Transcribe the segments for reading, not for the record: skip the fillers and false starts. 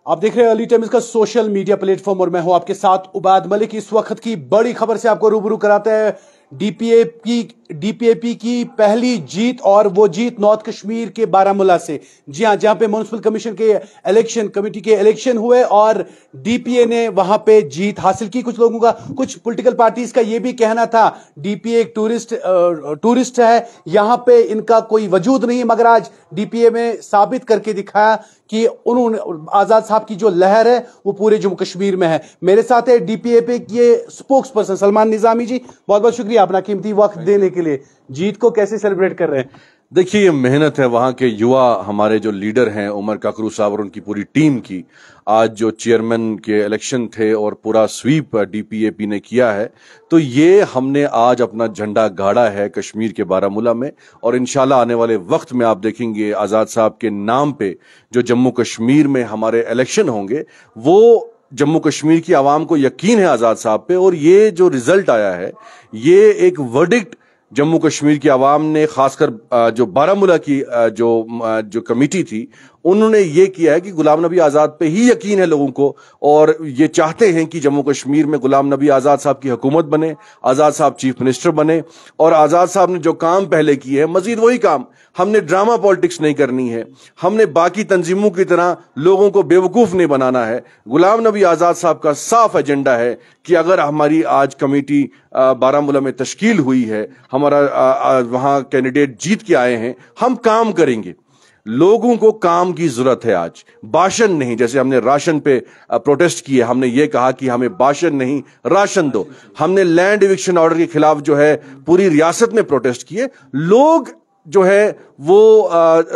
आप देख रहे हैं अर्ली टाइम्स का सोशल मीडिया प्लेटफॉर्म और मैं हूं आपके साथ उबैद मलिक। इस वक्त की बड़ी खबर से आपको रूबरू कराते हैं। डीपीएपी की पहली जीत, और वो जीत नॉर्थ कश्मीर के बारामूला से। जी हां, जहां पे म्युनिसिपल कमीशन के इलेक्शन कमेटी के इलेक्शन हुए और डीपीए ने वहां पे जीत हासिल की। कुछ लोगों का, कुछ पॉलिटिकल पार्टीज का ये भी कहना था डीपीए एक टूरिस्ट है, यहां पे इनका कोई वजूद नहीं, मगर आज डीपीए में साबित करके दिखाया कि उन्होंने आजाद साहब की जो लहर है वो पूरे जम्मू कश्मीर में है। मेरे साथ है डीपीएपी के स्पोक्स पर्सन सलमान निजामी जी। बहुत बहुत शुक्रिया अपना कीमती वक्त देने के लिए। जीत को कैसे सेलिब्रेट कर रहे हैं? देखिए, ये मेहनत है वहां के युवा, हमारे जो लीडर हैं उमर काकरू साहब और उनकी पूरी टीम की। आज जो चेयरमैन के इलेक्शन थे और पूरा स्वीप डीपीएपी ने किया है, तो ये हमने आज अपना झंडा गाड़ा है कश्मीर के बारामूला में। और इंशाल्लाह आने वाले वक्त में आप देखेंगे आजाद साहब के नाम पे जो जम्मू कश्मीर में हमारे इलेक्शन होंगे, वो जम्मू कश्मीर की आवाम को यकीन है आजाद साहब पे। और ये जो रिजल्ट आया है, ये एक वर्डिक्ट जम्मू कश्मीर की आवाम ने, खासकर जो बारामूला की जो कमेटी थी, उन्होंने ये किया है कि गुलाम नबी आजाद पे ही यकीन है लोगों को, और ये चाहते हैं कि जम्मू कश्मीर में गुलाम नबी आजाद साहब की हुकूमत बने, आजाद साहब चीफ मिनिस्टर बने। और आजाद साहब ने जो काम पहले किए हैं, मजीद वही काम। हमने ड्रामा पॉलिटिक्स नहीं करनी है, हमने बाकी तंजीमों की तरह लोगों को बेवकूफ नहीं बनाना है। गुलाम नबी आजाद साहब का साफ एजेंडा है कि अगर हमारी आज कमेटी बारामूला में तश्कील हुई है, हमारा वहां कैंडिडेट जीत के आए हैं, हम काम करेंगे। लोगों को काम की जरूरत है आज, भाषण नहीं। जैसे हमने राशन पे प्रोटेस्ट किए, हमने ये कहा कि हमें भाषण नहीं, राशन दो। हमने लैंड इविक्शन ऑर्डर के खिलाफ जो है पूरी रियासत में प्रोटेस्ट किए। लोग जो है वो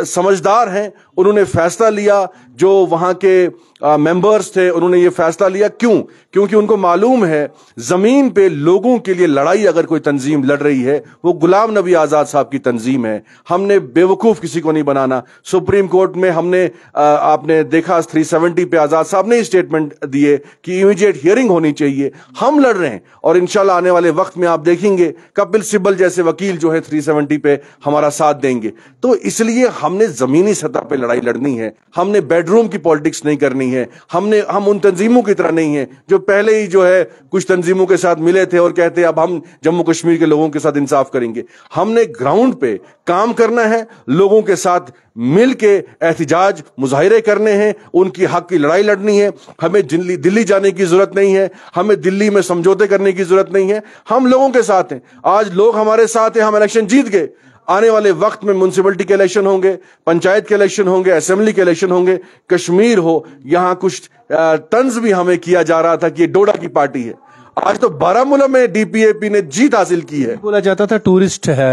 समझदार हैं, उन्होंने फैसला लिया। जो वहां के मेंबर्स थे, उन्होंने ये फैसला लिया। क्योंकि उनको मालूम है जमीन पे लोगों के लिए लड़ाई अगर कोई तंजीम लड़ रही है, वो गुलाम नबी आजाद साहब की तंजीम है। हमने बेवकूफ किसी को नहीं बनाना। सुप्रीम कोर्ट में हमने आपने देखा 370 पे आजाद साहब ने स्टेटमेंट दिए कि इमीडिएट हियरिंग होनी चाहिए। हम लड़ रहे हैं और इंशाल्लाह आने वाले वक्त में आप देखेंगे कपिल सिब्बल जैसे वकील जो है 370 पे हमारा साथ देंगे। तो इसलिए हमने जमीनी सतह पे लड़ाई लड़नी है, हमने बेडरूम की पॉलिटिक्स नहीं करनी है। हम उन तंजीमों की तरह नहीं है जो पहले ही जो है कुछ तंजीमों के साथ मिले थे और कहते अब हम जम्मू कश्मीर के लोगों के साथ इंसाफ करेंगे। हमने ग्राउंड पे काम करना है, लोगों के साथ मिल के एहतिजाज मुजाहिरे करने हैं, उनकी हक की लड़ाई लड़नी है। हमें दिल्ली जाने की जरूरत नहीं है, हमें दिल्ली में समझौते करने की जरूरत नहीं है। हम लोगों के साथ हैं, आज लोग हमारे साथ हैं, हम इलेक्शन जीत गए। आने वाले वक्त में म्युनिसिपैलिटी के इलेक्शन होंगे, पंचायत के इलेक्शन होंगे, असेंबली के इलेक्शन होंगे। कश्मीर हो, यहां कुछ तंज भी हमें किया जा रहा था कि ये डोडा की पार्टी है। आज तो बारामूला में डीपीएपी ने जीत हासिल की है। बोला जाता था टूरिस्ट है,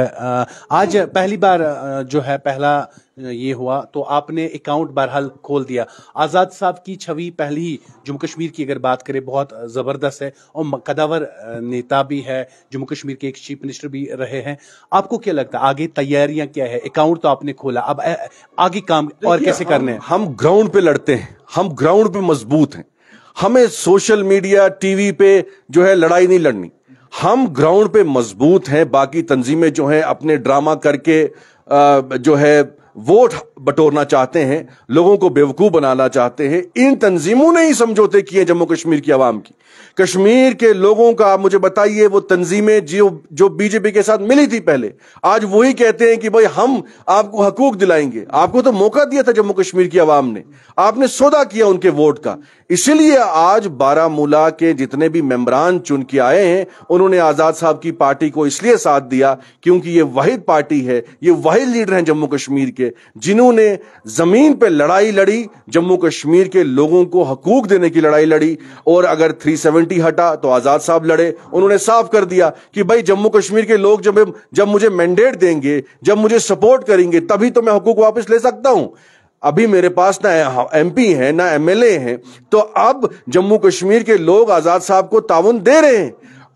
आज पहली बार जो है पहला ये हुआ तो आपने अकाउंट बहरहाल खोल दिया। आजाद साहब की छवि पहली ही जम्मू कश्मीर की अगर बात करें बहुत जबरदस्त है, और कदावर नेता भी है, जम्मू कश्मीर के एक चीफ मिनिस्टर भी रहे हैं। आपको क्या लगता है आगे तैयारियां क्या है? अकाउंट तो आपने खोला, अब आगे काम और कैसे करने हैं? हम ग्राउंड पे लड़ते हैं, हम ग्राउंड पे मजबूत हैं। हमें सोशल मीडिया टीवी पे जो है लड़ाई नहीं लड़नी, हम ग्राउंड पे मजबूत हैं। बाकी तंजीमें जो हैं अपने ड्रामा करके जो है वोट बटोरना चाहते हैं, लोगों को बेवकूफ बनाना चाहते हैं। इन तंजीमों ने ही समझौते किए जम्मू कश्मीर की आवाम की। कश्मीर के लोगों का आप मुझे बताइए, वो तंजीमें जो बीजेपी के साथ मिली थी पहले, आज वही कहते हैं कि भाई हम आपको हकूक दिलाएंगे। आपको तो मौका दिया था जम्मू कश्मीर की आवाम ने, आपने सौदा किया उनके वोट का। इसीलिए आज बारामूला के जितने भी मेंबरान चुन के आए हैं, उन्होंने आजाद साहब की पार्टी को इसलिए साथ दिया क्योंकि ये वाहिद पार्टी है, ये वाहिद लीडर हैं जम्मू कश्मीर के जिन्होंने जमीन पे लड़ाई लड़ी, जम्मू कश्मीर के लोगों को हकूक देने की लड़ाई लड़ी। और अगर 370 हटा तो आजाद साहब लड़े। उन्होंने साफ कर दिया कि भाई जम्मू कश्मीर के लोग जब मुझे मैंडेट देंगे, जब मुझे सपोर्ट करेंगे, तभी तो मैं हकूक वापस ले सकता हूं। अभी मेरे पास ना एमपी है ना एमएलए हैं, तो अब जम्मू कश्मीर के लोग आजाद साहब को ताउन दे रहे हैं,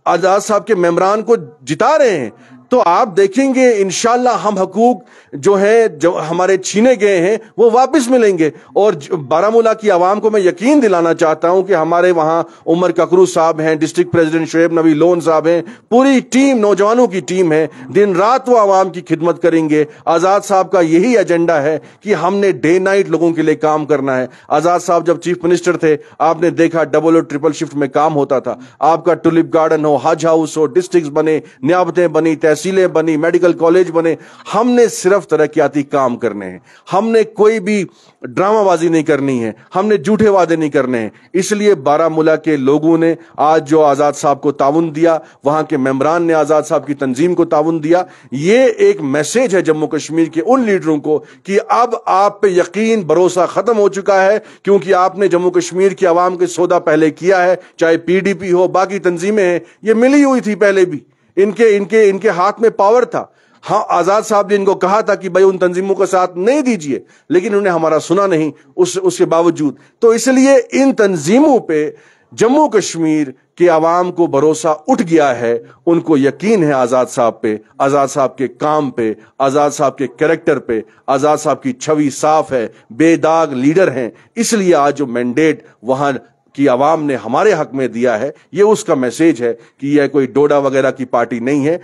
आजाद साहब के मेंबरान को जिता रहे हैं। تو آپ دیکھیں گے انشاءاللہ ہم حقوق جو ہیں جو ہمارے چھینے گئے ہیں وہ واپس ملیں گے. اور بارہمولہ کی عوام کو میں یقین دلانا چاہتا ہوں کہ ہمارے وہاں عمر ککرو صاحب ہیں, ڈسٹرکٹ پریزیڈنٹ شعیب نبی لون صاحب ہیں, پوری ٹیم نوجوانوں کی ٹیم ہے, دن رات وہ عوام کی خدمت کریں گے. آزاد صاحب کا یہی ایجنڈا ہے کہ ہم نے ڈے نائٹ لوگوں کے لیے کام کرنا ہے. آزاد صاحب جب چیف منسٹر تھے آپ نے دیکھا ڈبل اور ٹرپل شفٹ میں کام ہوتا تھا. آپ کا ٹولپ گارڈن ہو, حج ہاؤس ہو, ڈسٹرکٹس بنے, نیابتیں بنی, تحصیلیں بنی, میڈیکل کالج بنے. ہم نے صرف ترقیاتی کام کرنے ہیں, ہم نے کوئی بھی ڈرامہ بازی نہیں کرنی ہے, ہم نے جھوٹے وعدے نہیں کرنے ہیں. اس لیے بارہمولہ کے لوگوں نے آج جو آزاد صاحب کو تعاون دیا, وہاں کے ممبران نے آزاد صاحب کی تنظیم کو تعاون دیا, یہ ایک میسج ہے جموں کشمیر کے ان لیڈروں کو کہ اب آپ پہ یقین بھروسہ ختم ہو چکا ہے, کیونکہ آپ نے جموں کشمیر کی عوام کے سودا پہلے کیا ہے. چاہے پی ڈی پی ہو, باقی تنظیمیں ہیں, یہ ملی ہوئی تھی پہلے بھی, ان کے ہاتھ میں پاور تھا. ہاں آزاد صاحب نے ان کو کہا تھا کہ بھائی ان تنظیموں کا ساتھ نہیں دیجئے, لیکن انہوں نے ہمارا سنا نہیں اس کے باوجود. تو اس لیے ان تنظیموں پہ جموں کشمیر کے عوام کو بھروسہ اٹھ گیا ہے, ان کو یقین ہے آزاد صاحب پہ, آزاد صاحب کے کام پہ, آزاد صاحب کے کریکٹر پہ. آزاد صاحب کی چھوی صاف ہے, بے داغ لیڈر ہیں. اس لیے آج جو مینڈیٹ وہاں کی عوام نے ہمارے حق میں دیا ہے, یہ اس کا میسیج ہے کہ یہ کوئی ڈوڈا وغیرہ کی پارٹی نہیں ہے.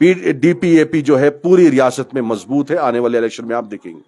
ڈی پی اے پی جو ہے پوری ریاست میں مضبوط ہے. آنے والے الیکشن میں آپ دیکھیں گے.